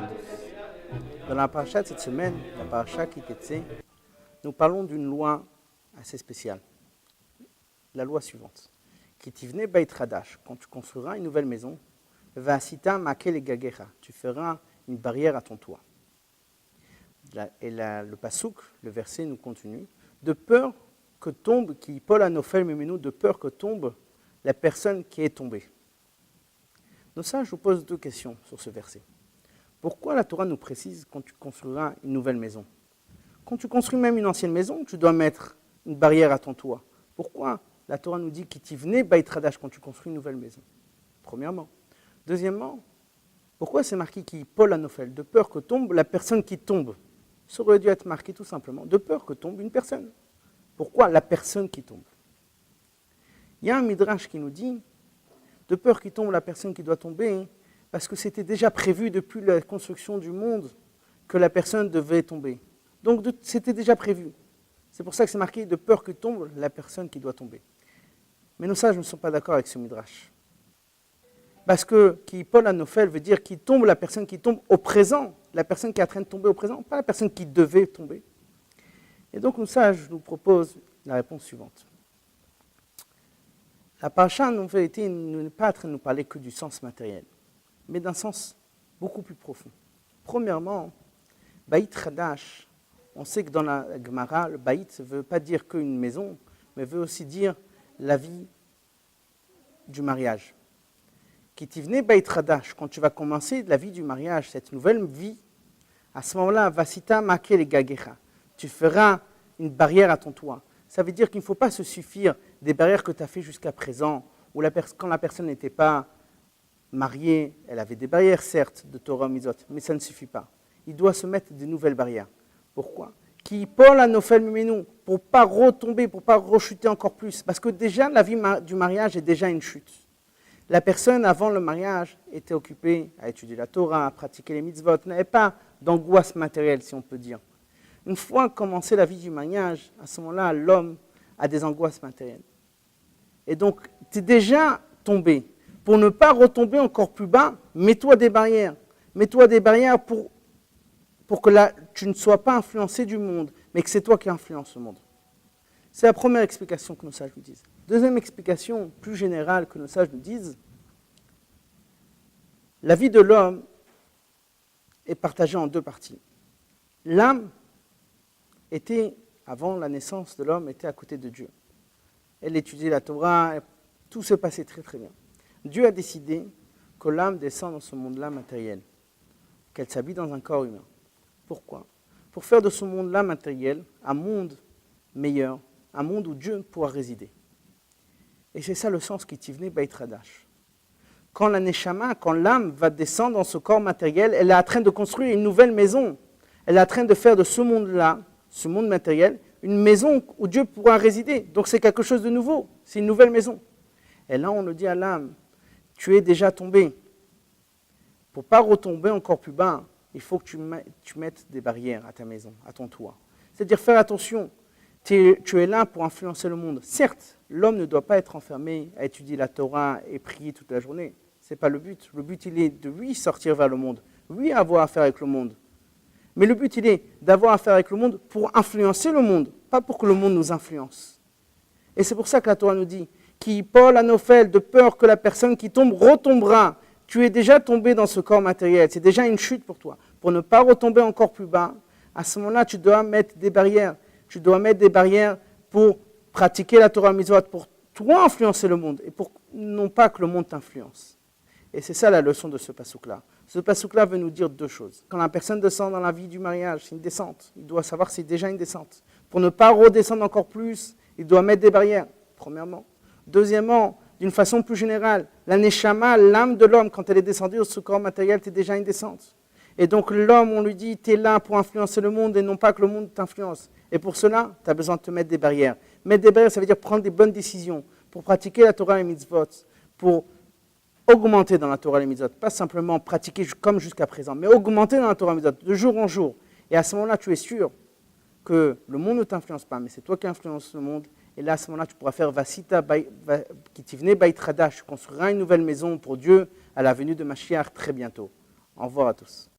à tous. Dans la paracha de cette semaine, la paracha Ki-Teitzei, nous parlons d'une loi assez spéciale. La loi suivante. Ki-Tivnei Beit Chadash, quand tu construiras une nouvelle maison, Va'asita Makel Gagecha, tu feras une barrière à ton toit. Le pasouk, le verset nous continue, de peur que tombe, qui Paul Anofel Mimenu, de peur que tombe la personne qui est tombée. Donc ça, je vous pose deux questions sur ce verset. Pourquoi la Torah nous précise quand tu construiras une nouvelle maison? Quand tu construis même une ancienne maison, tu dois mettre une barrière à ton toit. Pourquoi la Torah nous dit Ki-Tivnei Beit Chadash quand tu construis une nouvelle maison? Premièrement. Deuxièmement, pourquoi c'est marqué qui Paul Anofel, de peur que tombe la personne qui tombe? Ça aurait dû être marqué tout simplement, de peur que tombe une personne. Pourquoi la personne qui tombe? Il y a un midrash qui nous dit, de peur qu'il tombe la personne qui doit tomber, parce que c'était déjà prévu depuis la construction du monde que la personne devait tomber. Donc c'était déjà prévu. C'est pour ça que c'est marqué, de peur que tombe la personne qui doit tomber. Mais nous, ça, je ne suis pas d'accord avec ce midrash. Parce que qui Paul Anofel veut dire qu'il tombe la personne qui tombe au présent, la personne qui est en train de tomber au présent, pas la personne qui devait tomber. Et donc, nous, ça, je nous propose la réponse suivante. La paracha, en vérité, n'est pas en train de nous parler que du sens matériel, mais d'un sens beaucoup plus profond. Premièrement, Beit Chadash, on sait que dans la Gemara, le Beit ne veut pas dire qu'une maison, mais veut aussi dire la vie du mariage. Ki-Tivnei Beit Chadash, quand tu vas commencer la vie du mariage, cette nouvelle vie, à ce moment-là, Vasita Makel Gagecha, tu feras une barrière à ton toit. Ça veut dire qu'il ne faut pas se suffire des barrières que tu as fait jusqu'à présent, où quand la personne n'était pas mariée, elle avait des barrières, certes, de Torah Mizot, mais ça ne suffit pas. Il doit se mettre de nouvelles barrières. Pourquoi? Qui Paul Anofel Mimenu, pour ne pas retomber, pour ne pas rechuter encore plus. Parce que déjà, la vie du mariage est déjà une chute. La personne, avant le mariage, était occupée à étudier la Torah, à pratiquer les mitzvot, n'avait pas d'angoisse matérielle, si on peut dire. Une fois commencé la vie du mariage, à ce moment-là, l'homme a des angoisses matérielles. Et donc, tu es déjà tombé. Pour ne pas retomber encore plus bas, mets-toi des barrières. Mets-toi des barrières pour que tu ne sois pas influencé du monde, mais que c'est toi qui influences le monde. C'est la première explication que nos sages nous disent. Deuxième explication, plus générale, que nos sages nous disent, la vie de l'homme est partagée en deux parties. L'âme était, avant la naissance de l'homme, était à côté de Dieu. Elle étudiait la Torah, tout se passait très très bien. Dieu a décidé que l'âme descend dans ce monde-là matériel, qu'elle s'habille dans un corps humain. Pourquoi? Pour faire de ce monde-là matériel un monde meilleur, un monde où Dieu pourra résider. Et c'est ça le sens Ki-Tivnei Beit Chadash. Quand la Neshama, quand l'âme va descendre dans ce corps matériel, elle est en train de construire une nouvelle maison. Elle est en train de faire de ce monde-là, ce monde matériel, une maison où Dieu pourra résider. Donc c'est quelque chose de nouveau, c'est une nouvelle maison. Et là on le dit à l'âme, tu es déjà tombé. Pour ne pas retomber encore plus bas, il faut que tu mettes des barrières à ta maison, à ton toit. C'est-à-dire faire attention, tu es là pour influencer le monde. Certes, l'homme ne doit pas être enfermé à étudier la Torah et prier toute la journée. Ce n'est pas le but. Le but, il est de, oui, sortir vers le monde. Oui, avoir affaire avec le monde. Mais le but, il est d'avoir affaire avec le monde pour influencer le monde, pas pour que le monde nous influence. Et c'est pour ça que la Torah nous dit, qui Paul Anofel, de peur que la personne qui tombe retombera. Tu es déjà tombé dans ce corps matériel, c'est déjà une chute pour toi. Pour ne pas retomber encore plus bas, à ce moment-là, tu dois mettre des barrières. Tu dois mettre des barrières pour pratiquer la Torah Mitzvot, pour toi influencer le monde, et pour non pas que le monde t'influence. Et c'est ça la leçon de ce pasouk-là. Ce pasouk-là veut nous dire deux choses. Quand la personne descend dans la vie du mariage, c'est une descente. Il doit savoir que c'est déjà une descente. Pour ne pas redescendre encore plus, il doit mettre des barrières, premièrement. Deuxièmement, d'une façon plus générale, la Neshama, l'âme de l'homme, quand elle est descendue dans ce corps matériel, c'est déjà une descente. Et donc l'homme, on lui dit, tu es là pour influencer le monde et non pas que le monde t'influence. Et pour cela, tu as besoin de te mettre des barrières. Mettre des barrières, ça veut dire prendre des bonnes décisions pour pratiquer la Torah et les mitzvot, pour augmenter dans la Torah et les mitzvot. Pas simplement pratiquer comme jusqu'à présent, mais augmenter dans la Torah et les mitzvot, de jour en jour. Et à ce moment-là, tu es sûr que le monde ne t'influence pas, mais c'est toi qui influences le monde. Et là, à ce moment-là, tu pourras faire Vasita Ki-Tivnei Beit Chadash, tu construiras une nouvelle maison pour Dieu à la venue de Mashiach très bientôt. Au revoir à tous.